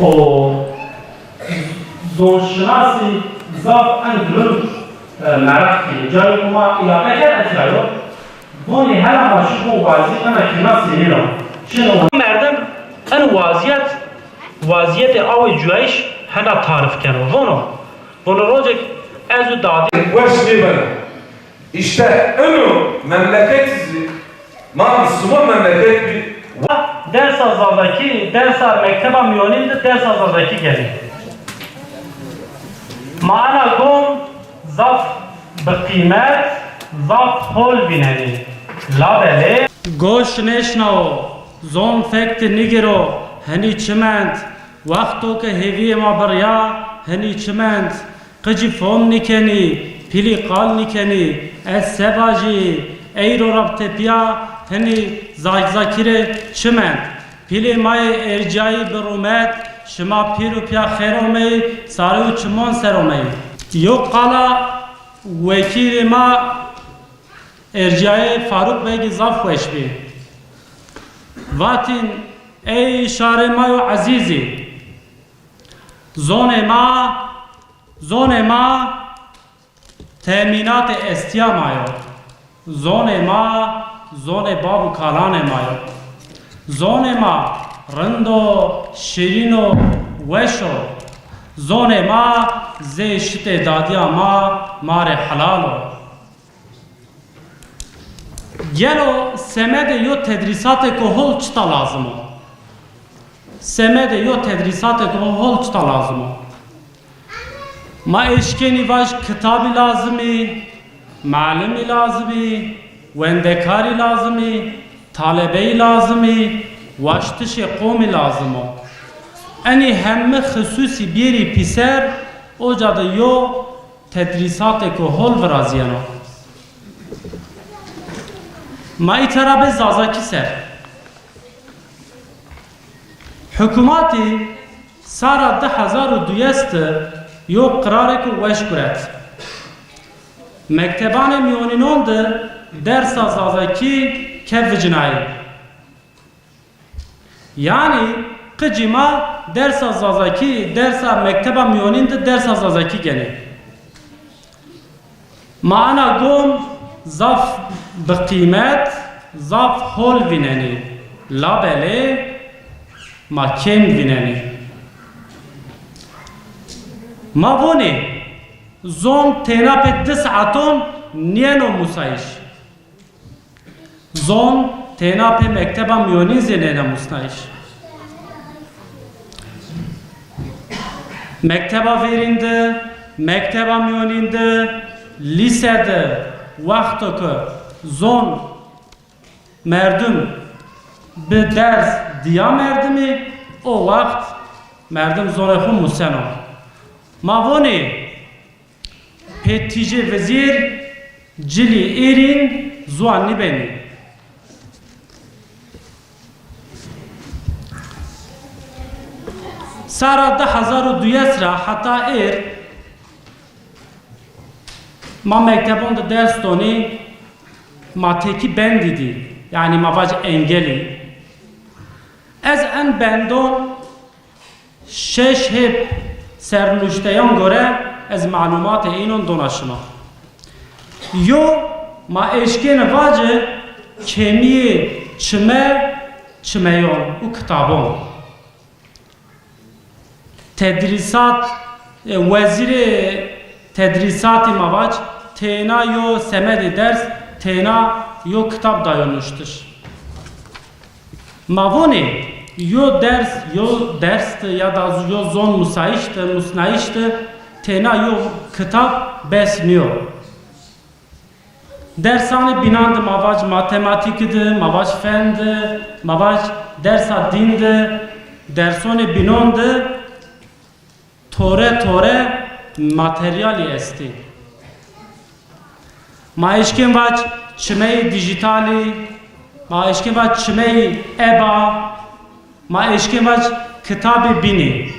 o zonşinasi zaf angılın merak ki cayı kuma ilave ker etirayo boni hala maşuku vazi ana kina sinino şunu merdem en vaziyet avi cüeş hala tarif keno bunu rojek ezu dadi Veş bana. İşte onu memleket Müslüman memleket bir ders azaldaki dersar mekteba miyoninde ders azaldaki geliyor. Maana kom zaf bqimet zaf hol bineni labele goş neşnao zon fekt nigero hani çiment vakto ke heviye mabarya hani çiment qıcı fon nikeni pili qal nikeni es sevaji eyro rabtepya hani zakire çiment pili may ercai berumet şima piru pya kheromey sarı çmon seromey yok qala vekili ma ercai Faruk Bey zaf veşbi vatin ey şare mayo azizi zone ma teminat estiya mayo zone babu kalane mayo zone ma rando şirino veşo zone ma zeşte dadiya ma mare halalo gelo semede yo tedrisate kohol çta lazım o semede yo tedrisate kohol çta lazım o ma eşkeni vaş kitabı lazımi malimi lazımi wendekari lazımi talebeyi lazımi vaştışi qomi lazım o eni hemme hususi biri piser o cadı yo tedrisate kohol vraziyano ma itarabe zazaki ser hükümeti sara 2002 yok qrarek veş kuret mekteban miyoninonde dersa zazaki kev cinayi yani qıcima dersa zazaki dersa mekteba miyoninde dersa zazaki gene maana gom zaf bqimet zaf hol vineni labele makem vineni mavoni zon tenapet 9 nieno musayiş zon tenape mekteba miyonin zenene musayiş mekteba verinde mekteba miyoninde lisede vaktıkı zon merdum bir ders diya merdimi o vakt merdum zonehum museno mavoni petice vezir cili erin zuanni beni sara 2002 hatta ma mektebonda ders doni ma teki ben dedi yani ma vaj engeli ez en bendon şeş hep sernuşteyan göre ez malumat inon donaşma yo ma eşken vacı kemiye çmeyon u kitabon tedrisat veziri tedrisat-ı mavac tena yo semedi ders tena yo kitap dayanmıştır. Mavoni yo dersti ya da yo zon musnayişti tena yo kitap besmiyor. Dershane binandı mavac matematikdi, mavac fendi, mavac dersa dindi, dersone binondu tore materyali esti. Ma eşkin vaç çimeyi dijitali, ma eşkin vaç çimeyi eba, ma eşkin vaç kitabı bini.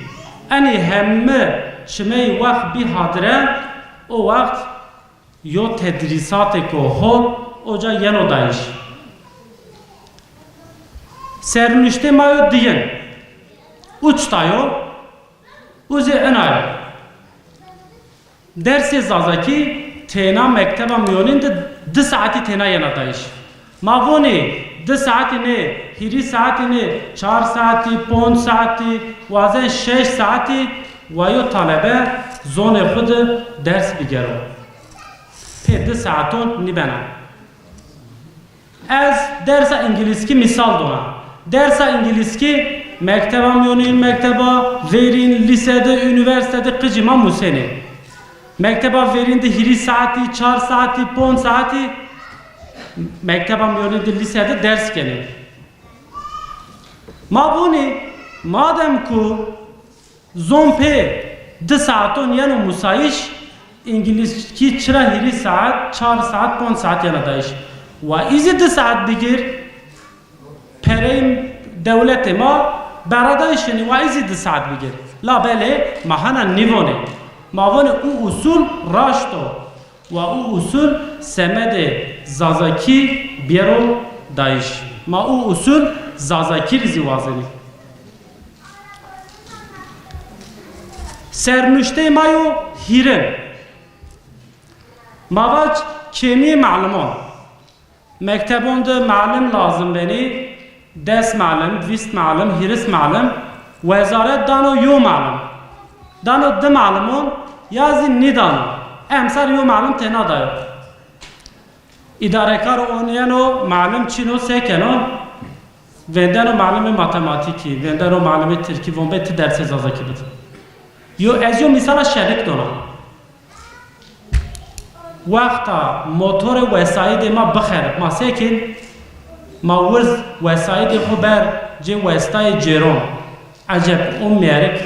Ani hemme çimeyi vakt bir hadire, o vakt yo tedrisat ko hol oca yeno dayış. Sernüşte mayo diyen. Uçtayo Uzi enay. Dersi zazaki tena mekteba miyonin de 2 saati tena yana dayış. Mavoni 2 saati ne, hiri saati ne, 4 saati, 5 saati, wazen 6 saati wayo talebe zone khud ders bigero. Pe 2 saaton nibena. Az dersa İngilizki misal dona. Dersa İngilizki mekteba miyonin mekteba verin lisede, üniversitede kıcıma museni. Mekteba verinde hiri saati, 4 saati, 5 saati mekteba miyonin lisede ders gelir. Mabuni madem ku zompe 2 saaton yanu musayiş İngilizki çıra hiri saat, 4 saat, 5 saat yana dayış. Ve izi 2 saat bigir pereyim devleti ma beradayışını ve izi 2 saat bigir. La bele mahana nivone. Mavone u usul raşto ve u usul semede zazaki biyero dayış. Ma u usul zazaki rizivazeni. Sermüşte mayo hirin. Mavaç kemi ma'lumun. Mektebonda ma'lum lazım beni. Ders ma'lum, vist ma'lum, hiris ma'lum. Vezaret dano yo ma'lum. Dano de ma'lumun yazın ni dano. Emsar yo ma'lum tena dayo. İdarekar oniyano ma'lum çino sekeno. Vendano ma'lum matematiki, vendano ma'lum Türki, vombeti derse zazaki bid. Yo ez yo misala şerik dona. Vakta motor vesaid ma bixer ma sekin ma ورز وسایل خبر جه وستای جرم عجب میارک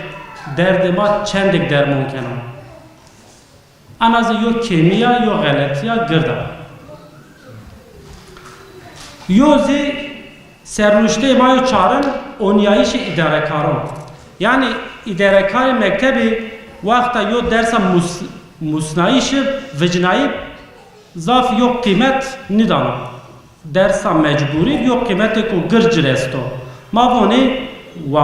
درد ما چندک در ممکنه انازه یو کیمیا یو غلطیا گرده یوزی سرنوشته ما یو چارن اونیایش اداره کارون یعنی اداره کار مکتبی وقتا یو درس مصنعیش وجنایی ضاف یو قیمت ندانم درس مجبوری یو قیمت کو گرج رستو ما وونه و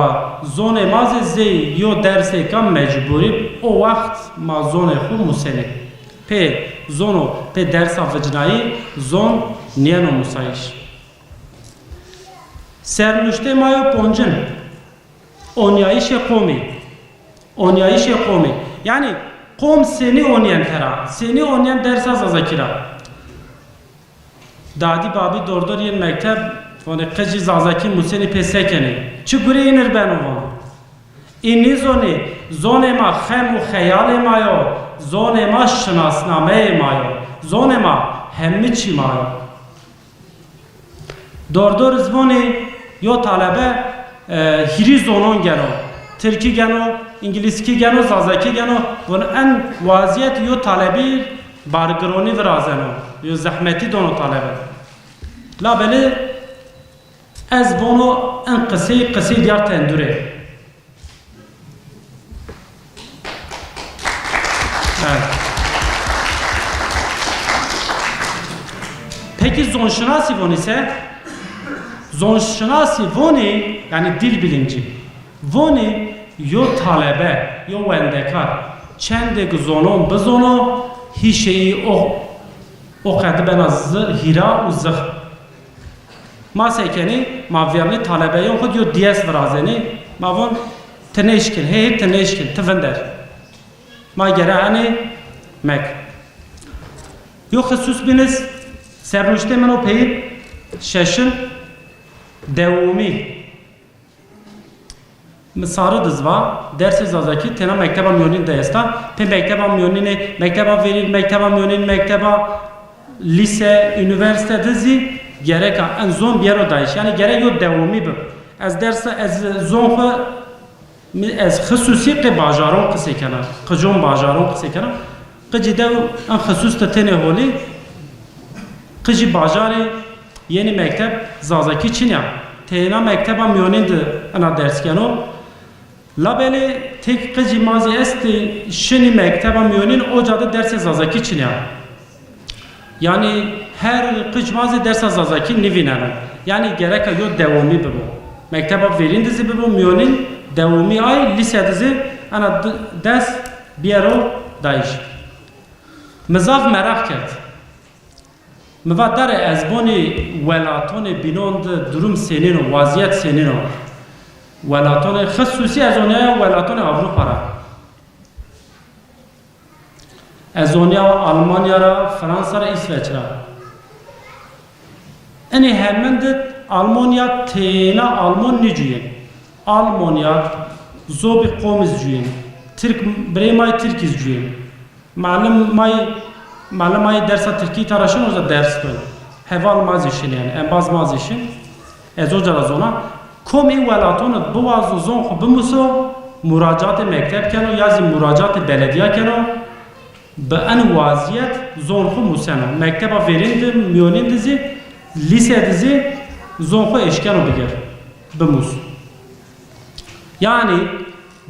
زون ماز زی یو درس کم مجبوری او وقت ما زون خو مسنه په زونو په درس وجنایی زون نیانو مسایش سرنوشته ما یو پونجن اونیایش قومی یعنی قوم سنی اونین ترا سنی اونین درس از ذکر دادی بابی دوردور ین مکتب فونه قجی زازاکی موسینی پسکنی چی گوری اینر بنوان اینی زونه ما خم و خیال مایو زونه ما شناسنامه مایو زونه ما همه چی مایو دوردور زبونی یو طالبه هیری زونون گنو ترکی گنو انگلیسکی گنو زازاکی گنو ون ان وضعیت یو طالبی بارگرونی ورازنو یو زحمتی دونو طالبه لا بله از بونو ان قصی دیار تندوره peki zonşinasi von ise zonşinasi voni yani dil bilimci voni yo talebe yo wendekar çendek zonon bezono hiç şeyi o kadar ben az hira uzak masekeni maviyani talebe yon khud yo diyas vrazeni mavon teneşkin hey teneşkin tevender ma gerani mek yo khusus biniz serrüşte meno peyir şeşin devumi misarı dızva dersi zazaki tena mekteba miyonin deyesta pe mekteba miyonine mekteba verir mekteba miyonin mekteba lise üniversite dizi gerek en zon bir yere dayiş yani gerek yok devumi bu az derse az zon az hususi ki bajaron kısa kenar kıcon bajaron kısa kenar kıcı dev en husus da tene holi kıcı bajarı yeni mektep zazaki çin ya tena mekteba miyonin de ana ders keno labeli tek kıcı mazi esti şini mekteba miyonin ocadı derse zazaki çin ya yani her kıçmazı ders azazaki nivinanın. Yani gerek yok devamı bu. Mekteba verin dizi bu miyonin دومی آی لیسه دزی انا دست بیارو دایش مزاف مراخ کرد مفاد داره از بونی ولاتون بینوند دروم سنین و وضعیت سنین و ولاتون خصوصی از اونیا ولاتون اروپا را از اونیا آلمانیا را فرانسه را اسویچ را اینی همند آلمانیا تینا آلمان نجوین آلمانیا زوب قومز جوین ترک برای مای ترکیز جوین معلم مای درس ترکی تراشن و درس کن حوال مازیشین یعنی انباز مازیشین از او جرازونا کمی ولاتون بوازو زون خو بموسو مراجعات مکتب کنو یا مراجعات بلدیه کنو به ان وضعیت زون خو موسنو مکتب ویرین میونین دزی لیسه دزی زون خو اشکنو بگر بموسو یعنی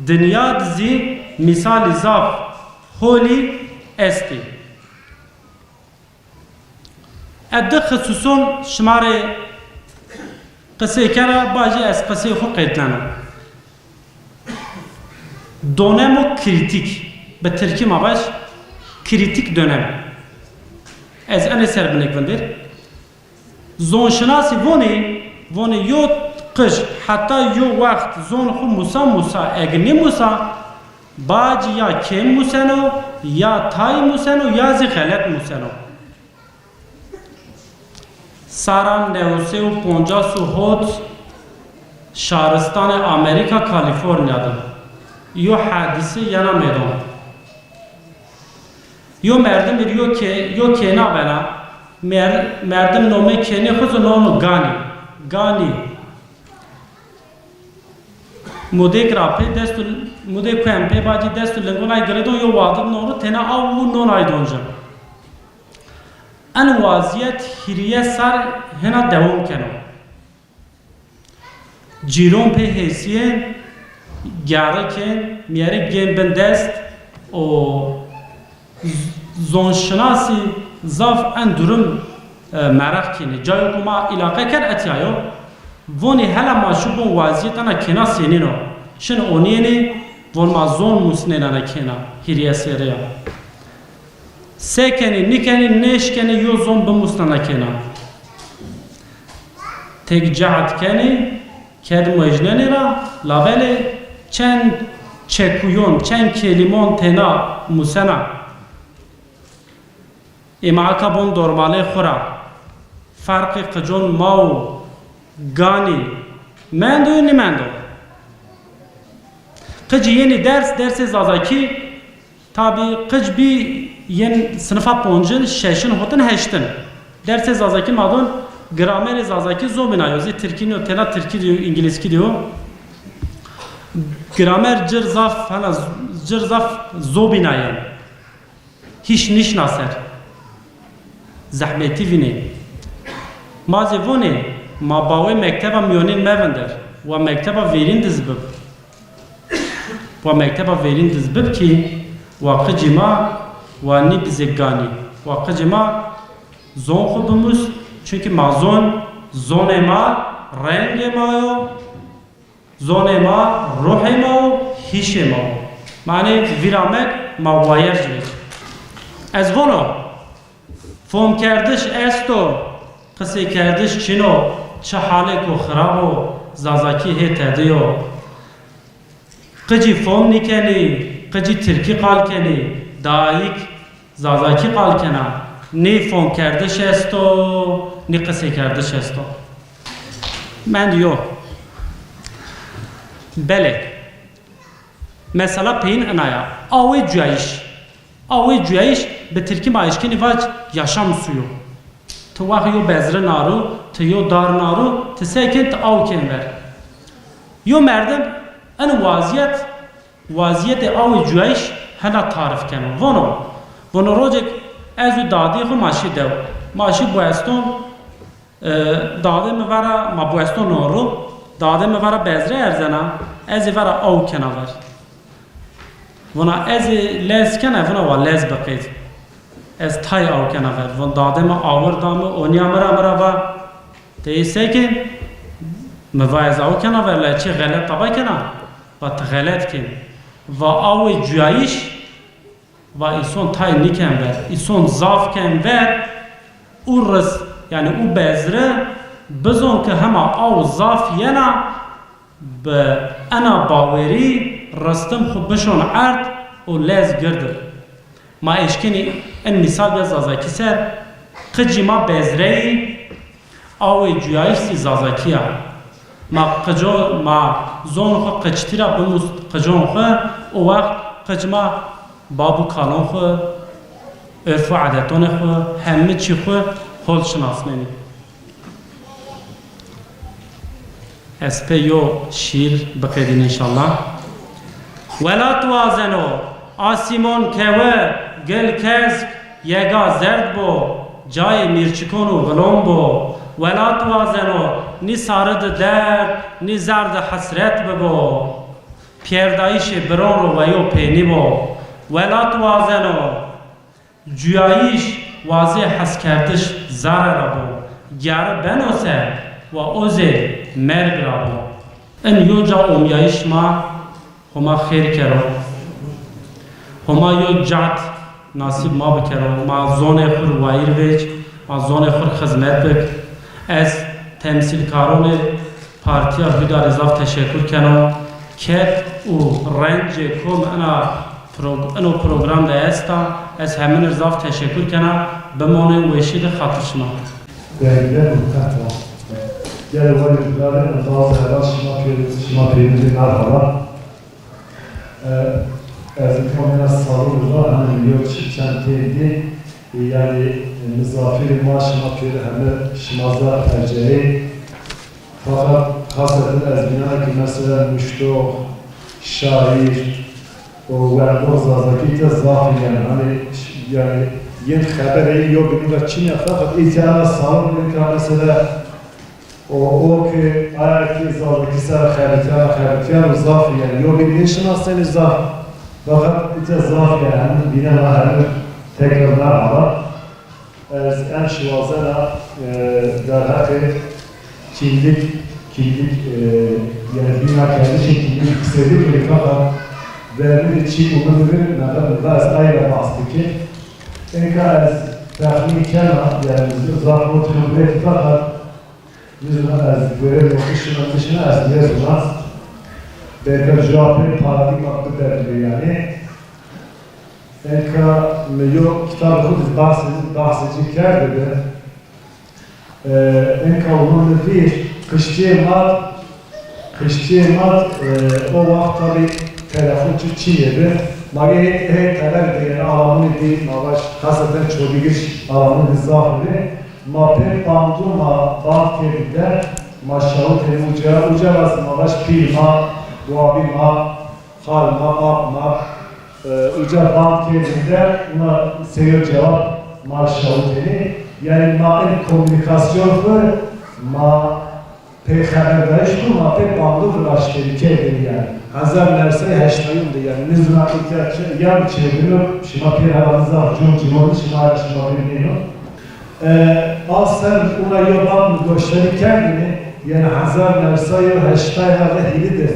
دنیا دزی مثال زاف هولی استی اد خصوصون شماره قصه کرا باجی از قصه خو قیدلانه دونم کریتیک به ترکی ما باش کریتیک دونم از ان سر بنکوندر زون شناسی وونی یو قش حتی یو وقت زون خو موسا اگنی موسا باج یا کم موسنو یا تای موسنو یا زی غلط موسنو سارا 950 شهرستان امریکا کالیفرنیا ده یو حادثه یانا میدان یو مردم یو کینا بنا مردم نومه کینی خود نومه گانی مودک راپی دست مودک پمپی باجی دست لنگونای گردون یو وادد نورو تنا او نونای دونجا ان وضعیت هریه سر هنا دوام کنو جیرون په حیثیت گاره که میاره گیم بندست و زونشناسی زاف اندرم مرخ کنه جایی که ما علاقه کن اتیایو وونی هلا ما شبون وضعیت انا کنا سینینو شن اونینی وون ما زون موسنین انا کنا هریه سیریا سکنی نکنی نشکنی یو زون بموسنن کنا تک جهت کنی کد مجننی را لاولی چند چکویون چند کلیمون تنا موسنا ایماکا بون دورماله خورا فرق قجون ماو گانی مندو نمندو قجی یعنی درس زازاکی tabi qıç bir yen sınıfa poncun şeşin hotun heştin درس زازاکی مادون گرامر زازاکی زو بنایوزی ترکی نیو تنا ترکی دیو انگلیسی دیو گرامر جرزاف زو بنایم هیچ نیش ناسر زحمتی وینه مازی وونه ما باوی مکتبا میونین موندر و مکتبا ویرین دزبب و مکتبا ویرین دزبب کی واقع جما و نی بزگانی واقع جما زون خودموز çünkü mazon zonema rengema zonema ruhema hişema yani viramek mavayer cüret az vono fom kardish esto qisi kardish chino chahale ko kharabo zazaki he tadiyo qiji fom nikani qiji tirki qalkani daik zazaki qalkana ne fon kardish esto ne qisi kardish esto men diyor bele mesela peyin anaya awe cüyiş به ترکی مایشکنی واج yaşam suyu تو واقعیو بذر نارو تو یو دار نارو تو سکن تو آو کن بر یو مردم ان وضعیت آو جویش هنا تعریف کنم ونو روزک ازو دادی خو ماشی بوستون داده میوره ما بوستون نارو داده میوره بذر ارزنا ازی وره آو کناور ونا ازی لز کنه ونا و لز بقید از تای آو کنه ور ون داده ما آور دامه اونیا مرا و تیسه که موایز آو کنه ور لچه غلط طبع کنه و تغلط کن و آوی جویایش و ایسون تای نیکن ور ایسون زاف کن ور او رس یعنی او بزره بزن که همه آو زاف ینا به انا باوری رستم خو بشون عرد و لیز گرده ما اشکنی این مثال بیز آزاکی سر قجی ما بزره آوی جویایش سی زازاکیه ما زون خو قچتی را بموز قجون خو او وقت قجما بابو کالون خو عرف و عادتون خو همه چی خو حال شناسمنی اسپیو شیر بقیدین انشالله ولا توازنو آسیمون که و گل کز یگا زرد بو جای میرچکون و غلوم بو ولا توازنو نی سارد در نی زرد حسرت ببو پیردایش برون رو ویو پینی بو ولا توازنو جویایش واضح حس کردش زر را بو گر بنوسه و اوزه مرگ را بو این یو جا اومیایش ما هما خیر کرو هما یو جات نصیب ما بکرو ما زون خور وایر ویچ ما زون خور خدمت بک از تمثیل کارون پارتیا بیدار اضاف تشکر کنم که او رنج کم انو پروگرام ده استا از همین اضاف تشکر کنم بمانه ویشید خاطر شما Değerli muhtemelen, gel o yüzden bazı herhalde şima peyniri merhaba. Ezikmanına sağlıkla hani yok çenteydi yani misafiri maaşıma peyniri hem şimaza tercihi fakat kaseten ezbina ki mesela müştok, şair o verdoz azakite zafi yani yeni haberi yok bilmiyorum Çin fakat ihtiyana sağlık mesela o ki ayaki zalaki sar khabitiyan zafi yani yok bilmiyorum şunasın zaf fakat ihtiyar zafi yani bina mahallü tekrarlar ama en şivazana der hakkı kimlik yani bina kendi kimlik istediği fakat verdiği için onu bir neden az ayrı bastı ki اینکه از تخمیه یعنی زخمات رو فقط میزنه از گره نوکشون میشنه از دیگه زناست بهتر جوابی پارادیگما بدرده یعنی اینکه میو کتاب خود بحثی کرده اینکه اونون bir kışçı mat o vakt tabi telefon Çin'ydi Mage hep talep diye alanı değil, mavaş haseten çoğugiş alanı zahiri, mape bandu ma bahçede maşallah uca vas mavaş pilma, duabi ma, halma ma uca bahçede ona seviyor cevap maşallah yani ma komünikasyon var, ma peygamberdaş bu ma pe bandu başları kedir yani. Hazar nerse heştayımdı yani nizra ihtiyaçı yan çeviriyor şima bir havanıza hücum cimonu şima bilmiyor aslen ona yoldan gösteri kendini yani hazar nerse heştaya ve hilidir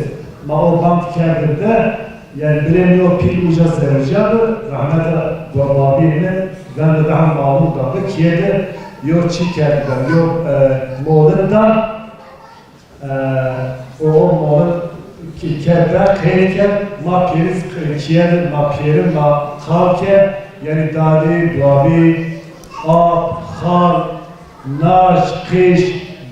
ma o bant kendinde yani bilemiyor pil uca zercadı rahmete bababine ben de daha malum da kiyede yok çikerden yok moğolundan o moğolun Kerber, Keyker, Mapyeriz, Kiyer, Mapyerim, Halke, yani Dadi, Duabi, Ab, Hal, Naj, Kış,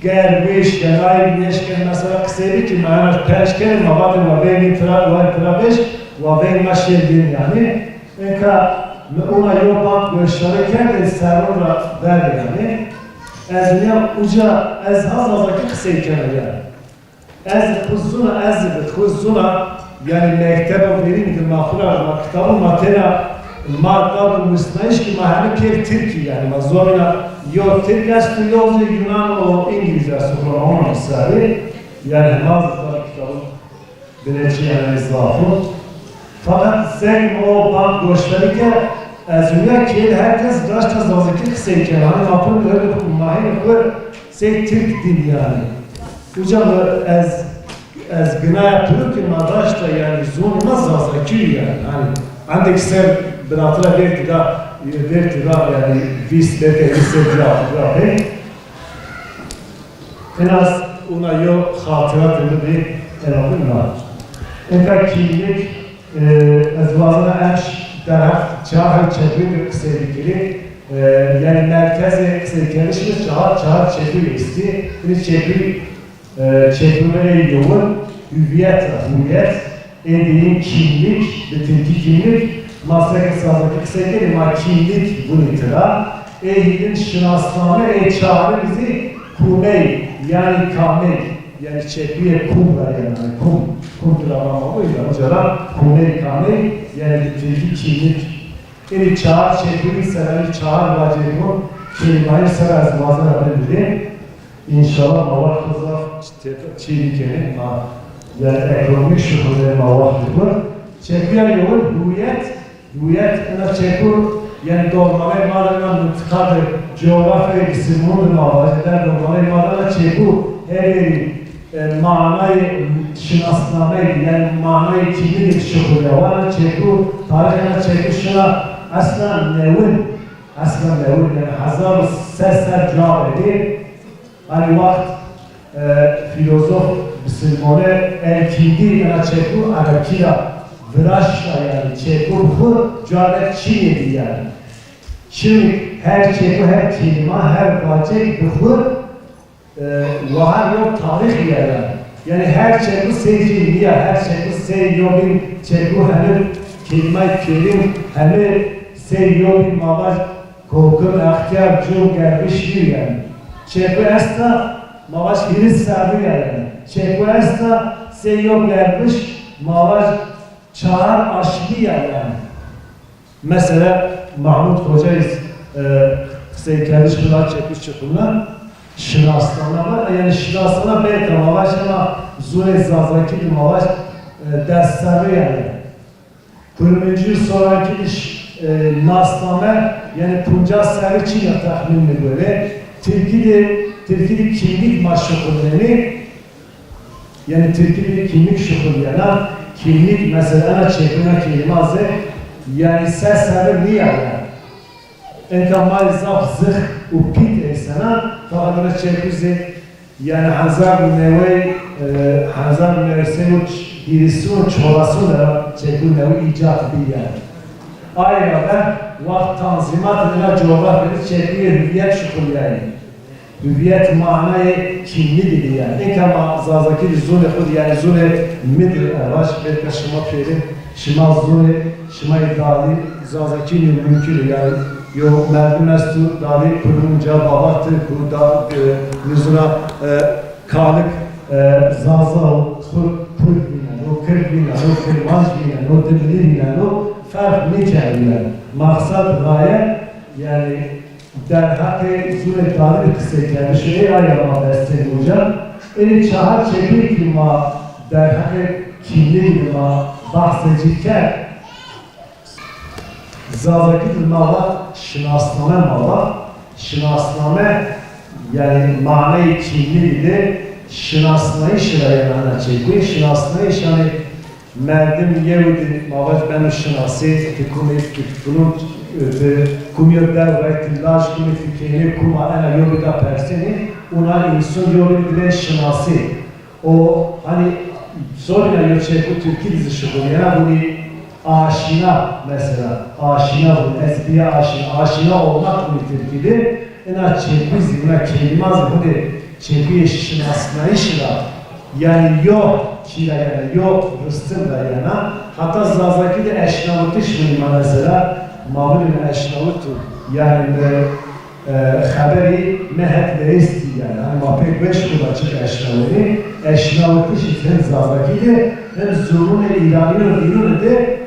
Gerbiş, Genay, Neşken, mesela kısaydı ki, Mehmet Peşker, Mabadi, Vabeyni, Trabeş, Vabeyni, Maşyerdin yani. Enka, ona yoldan gösterirken de serura der yani. Ezmiyem uca, ez hazazaki kısayken yani. Ez kuzuna yani mektebe verilmedi mahfura kitabı matera marka müsnaiş ki mahalle bir Türkiye yani mazoruna yok Türkiye stüdyosu Yunan o İngilizce sonra onun misali yani bazıları kitabı bilinçli yani izahı fakat sen o bank gösterirken ezüya ki herkes başta zazaki kısayken hani yapın öyle bir mahir var sen Türk dil yani Hocam az gına yaptırır ki madaş da yani zulmaz zazaki yani. Hani andaki sen bıraktıra vertira yani vis bete vis bıraktıra en az ona yok hatırat edip elabın var. Eka kimlik az bazına emş taraf çağır çekimi kısalıkili yani merkezi kısalıkilişimiz çağır çekimi isti. Bir çekimleri yoğun hüviyet, edeyim kimlik, bitirki kimlik maslak esasındaki kısalıkili ma kimlik bunu itira. Ehlin şınasname çağrı bizi kumey yani kamey yani çekmiye kum var yani kum duramama o yüzden hocalar kumey kamey yani bitirki kimlik yani çağır çekimi sebebi çağır vacibun kelimeyi sever bazen haberleri İnşallah Allah kızlar çiğlikeni yani ekonomik şuhurları Allah kızlar çekmiye yolun hüviyet ena çekur yani doğmalı madem mıntıkadır coğrafya kısmının mağazılar doğmalı madem çekur her yeri manayı şınasnamayı yani manayı kimlik şuhurları var çekur tarihine çekur şuna aslan nevin yani hazır sesler cevap edip hani vakit filozof Müslümanı erkindi yana çekur Arakiya Vıraşla yani çekur bu cevap Çin'ydi yani. Şimdi her çekur, her kelime, her vacek bu var yok tarih yani. Yani her çekur seyirciye, her çekur seyyobin çekur hem kelime kelim hem seyyobin mavaş korkun ahtiyar cüm gelmiş yani. Çekur esta mavaş hiriz sardı yani. Çekur esta seyyob gelmiş mavaş çağır aşkı yani. Mesela Mahmut Hoca'yız kendi şınar çekmiş çıkımlar şınaslama yani şınaslama belki mavaş ama zure zazaki bir mavaş dersleri yani. Kırmıncı sonraki iş naslame yani Punca seri Çin'e tahminli böyle Türkiye'de kimlik maşrukulları yani Türkiye'de kimlik şukulları kimlik mesela çekime kelimazı yani sesleri niye yani enkamal zaf zıh upit eysana fakat çeküze yani hazar nevi hazar nersenu dirisun çoğasu da çekü nevi icat bir yani ayrıca vakt tanzimat ile coğrafyada çeküye hüviyet şukul yani hüviyet manayı kimli dedi yani enkama zazaki zune khud yani zune midr araş belki şıma ferim şıma zune şıma idali zazaki mümkün yani yok merdim estu dali kurunca babaktı kurda nüzura kalık zazal kur binen o kır binen o kırmaz binen o dibli binen o fark ne yani maksat gaye yani در حق زور طالب کسی شده آیا ما دسته بوجم این چهار چیزی که ما در حق kimlik ما بحث کرد زازاکی مالا şınasname yani manayı kimliğidir şınasmayı şıraya mana çekiyor şınasmayı yani merdim yevdi mavaç benim şınası bunu kumyotlar ve tillaş kumyotlikleri kuma ana yolu da perseni ona insan yolu bile şınası o hani sonra yolçeku Türkiye dizi şukur yani bunu aşina mesela aşina bu espriye aşina olmak bu Türkiye'de ena çekmiz buna kelimaz bu de çekiye şınasmayı şıra yani yok şira yani yok rıstım da yana hatta zazaki de eşnavutu şunu mesela mağlubun eşnavutu yani haberi mehet veristi yani hani mapek beş kul açık eşnavutu şişen zazaki de hem zulmün ilanı de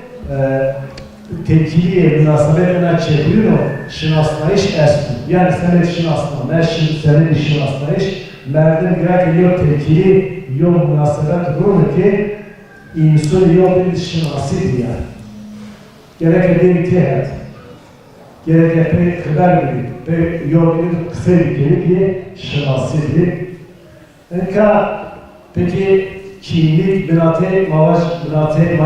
tepkiliye münasebetine çeviriyor şınaslayış eski yani senet şınaslama senet şınaslayış merdim gerek yok tepkili yok münasebet durumu ki insan yok bir şınası yani gerek edin tehet gerek epey kadar gibi yok bir kısa bir kelime ki şınası bir peki kimlik, binate mavaş, binate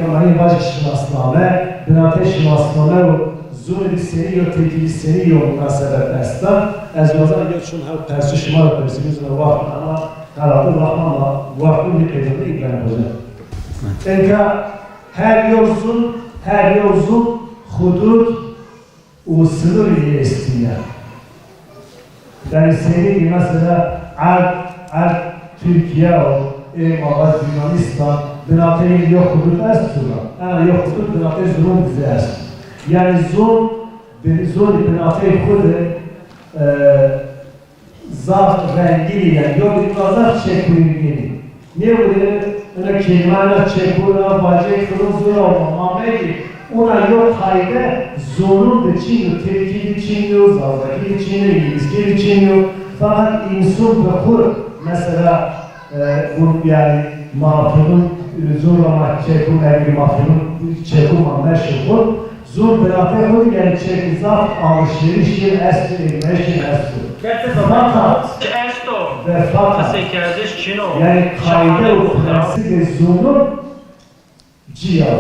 mani baş şinasname, binate şinasname o zor seni yok, tekili seni yok münasebet esna. Ez vazan yok çun her persi şımarı persi yüzüne vakın ama kararlı vakmanla vakın bir kıyımda İbrahim Hoca. Enka her yolsun hudud o sınır ile istiyor. Yani seni mesela Türkiye o, Mağaz Yunanistan, binatayı yok hudud estura. Yani yok hudud binatayı zulüm bize estura. Yani zulüm binatayı hudu zaf rengini yani yok bir zaf çekimini. Niye böyle öyle kelimeler çekimine bacak kılın zor olma. Mameki ona yok hayde zorun da çiniyor, tepkili çiniyor, zavdaki çiniyor, ilişkili çiniyor. Fakat insan ve kur mesela bu yani mafyonun zorlamak çekimle ilgili mafyonun çekimle meşhur. Zor beraber olur yani çekim zaf alışveriş yer esir, meşhur esir. Fakat ve fakat yani kayda o prensi de zorun ciğer.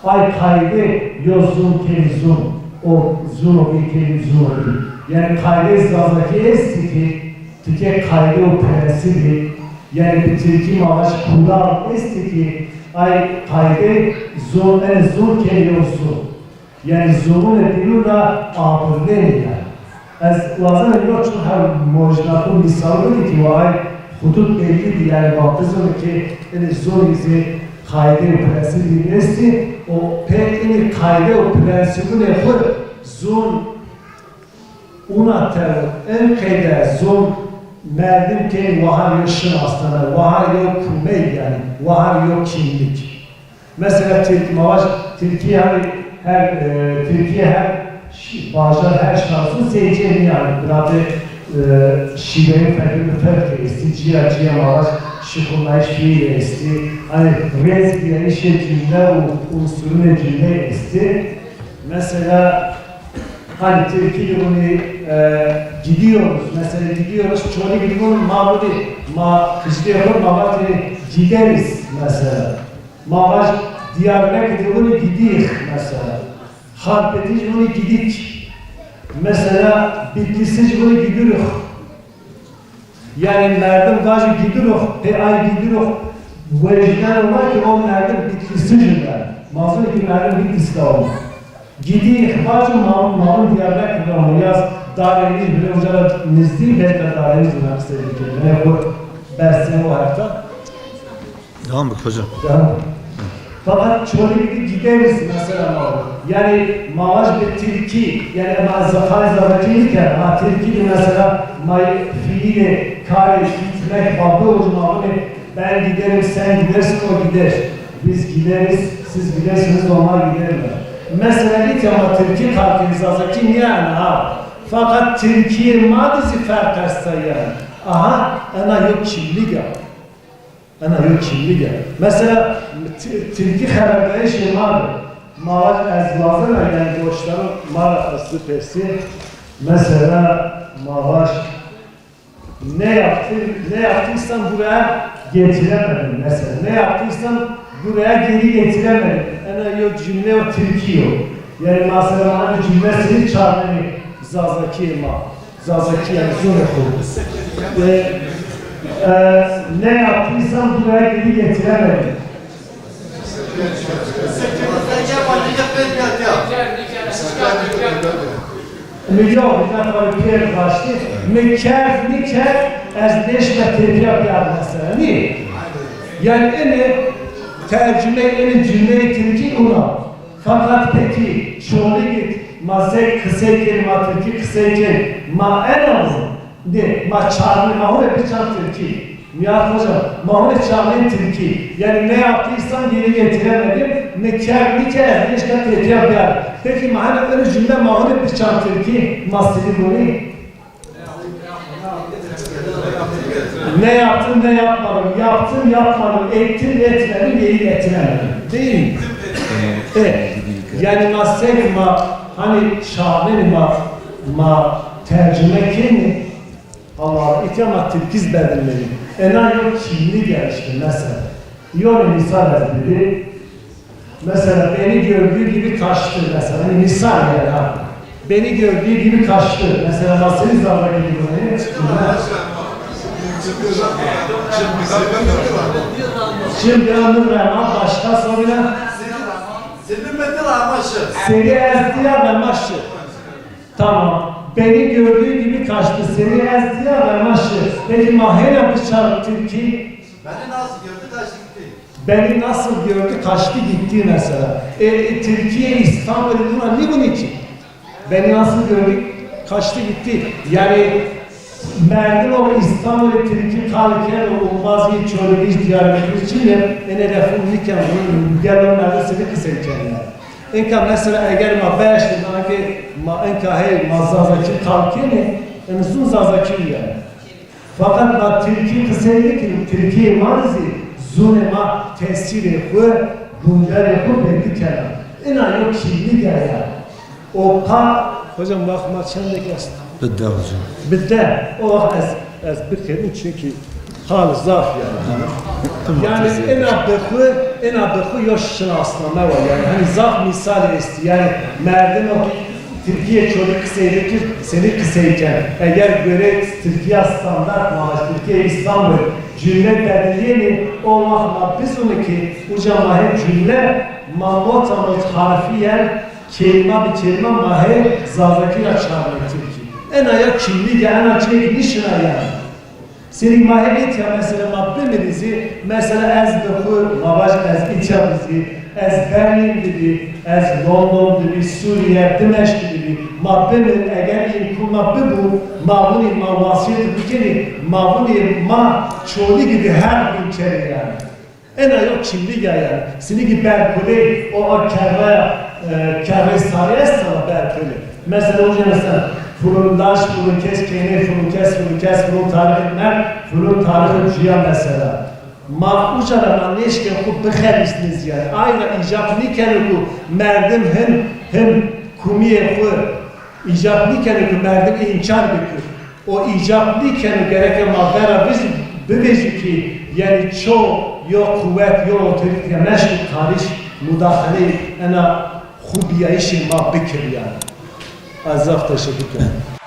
Ay kaydı yozun kelizun, o zunu bir kelizun. Yani kaydı zazdaki estiki, tüke kaydı o prensibi, yani bir tilki maaş kural estiki, ay kaydı zun, en zun kelizun. Yani zunun ediluna abırleni yani. Az lazım yok çünkü her mojnatın misalı ki o ay hudut belli yani baktığınız ki yani zun izi kaydı prensibi nesti, o pekini kaydı o prensibini yapır, zon ona ter, en kayda zon merdim ki vahar yok şınastana, vahar yok kumey yani, vahar yok kimlik. Mesela Türkiye her bazen her şansın seyircini yani, biraz şiveyi farklı isticiye mavaş şıkınlayış fiil esti, hani rez yani şeklinde o unsurun cümle esti. Mesela hani Türkiye bunu gidiyoruz, mesela gidiyoruz, çoğu gidiyoruz, kışta yapar, gideriz mesela. Mavaş diyarına gidiyoruz, gidik mesela. Harp edici bunu gidik. Mesela bitkisiz bunu gidiyoruz. Yani merdim gajı gidiyoruz, ay gidiyoruz. Vecden olmak ki o merdim bitkisizler. Mazlum ki merdim bitkisi de olmak. Gidiyoruz, bazı malum diyarlar kullanıyor. Yaz daireniz bile ucala nizdi, belki daireniz bile istedik. Yani bu dersine o hayatta. Devam et hocam. Devam. Fakat çoğu gideriz mesela yani maaş bir tilki yani zafay zavatiyken tilki mesela fiili kare gitmek babı ucuna ben giderim sen gidersin o gider biz gideriz siz gidersiniz onlar giderler mesela ilk ama tilki kalkınız ki yani fakat tilki madisi fark hasta yani ana yok kimlik ya. Ana yok kimlik ya. Mesela tilki xərəbləri şey vardır. Mağaç əzvazı yani boşların marası pesi. Mesela mağaç ne yaptıysan buraya getiremedim mesela. Ne yaptıysan buraya geri getiremedim. Ana yok cümle o tilki yok. Yani mesela bana bir cümlesini çağırmayı zazaki yani zor yapıldı. Ne yaptıysam buraya geri getiremedim. Milyon, bir başlı. Miker, ezdeş ve tepiyat yardım mesela. Niye? Yani en tercüme, en cümle itinci ona. Fakat peki, çoğunu git, mazek kısayken, Türkiye kısayken, en azı. De, çağrı, mahune bir çağrı Türkiye. Nihat Hocam, mahune çağrı Türkiye. Yani ne yaptıysan geri getiremedim. Miker, işte tepiyat yardım. Peki mahane öyle cümle mahune bir çağrı Türkiye. Masili bunu. Ne yaptın, ne yapmadım, yaptım, yapmadım, ettim, etmedim, geri getiremedim. Değil mi? Evet. Yani maseli hani şahane tercüme kimi? Allah'a itimat tilkiz bedenleri. Ena yok kimli gelişti mesela. Yok misal biri. Mesela beni gördüğü gibi kaçtı mesela. Hani misal yani ha. Beni gördüğü gibi kaçtı. Mesela nasıl zarra gibi böyle? Şimdi anır vermem başka soruyla. Seni ezdiya ve maşı. Tamam. Beni gördüğü gibi kaçtı. Seni ezdiya ve maşı. Peki mahene bıçağı tilki. Beni nasıl gördü kaçtı gitti. Beni nasıl gördü kaçtı gitti mesela. Türkiye İstanbul'un ne bunun için? Beni nasıl gördü kaçtı gitti. Yani Merdim o İstanbul'u Türkiye kalırken o bazı çölü diyarlıklar için de en refahlıkken gelmemlerden seni kısayken. Enka mesela eğer ma beşti ki ma enka hey mazazaki kalkeni en sun zazaki yani. Fakat ma Türkiye kısaydı ki Türkiye marzi zune ma tesiri bu bunlar yapıp belli kelam. En yok kimli yani. O pa hocam bak maçındaki aslında. Bitti hocam. Bitti. O az bir kere çünkü hal zaf yani. Yani en abdakı yaşın aslında var yani. Hani zaf misal esti yani merdim o Türkiye çocuk kısaydıkir seni kısayken eğer göre Türkiye standart maaş Türkiye İstanbul cümle belirleyeni o vakma biz onu ki ucama hep cümle mamot harfiyen kelime bir kelime mahe zazakira çağırıyor Türkiye. En ayak kimliği en açık nişina yani. Senin mahiyet ya mesela mabbemenizi mesela ez doku mavaş ez içabizi ez Berlin gibi ez London gibi Suriye Dimeşk gibi mabbemin eğer imkun mabbe bu mavuni mavasiyeti bikeni mavuni ma çoğu gibi her gün çeri yani. En ayak kimliği yani. Senin gibi Berkuli o kerve sarıyasa Berkuli. Mesela o mesela Fırındaş, fırın kes, kene, fırın kes, fırın tarihler, fırın tarihi ciya mesela. Uçaraman neşke ku bıxerisiniz yani. Aynı icabni kere ku merdim hem kumiye ku icabni kere ku merdim inkar bükür. O icabni kere gereken mağdara biz bebeci ki yani çoğu yok kuvvet, yok otorite, neşke tarih müdahale ena hubiyayişi ma bükür yani. Azaf teşekkür ederim.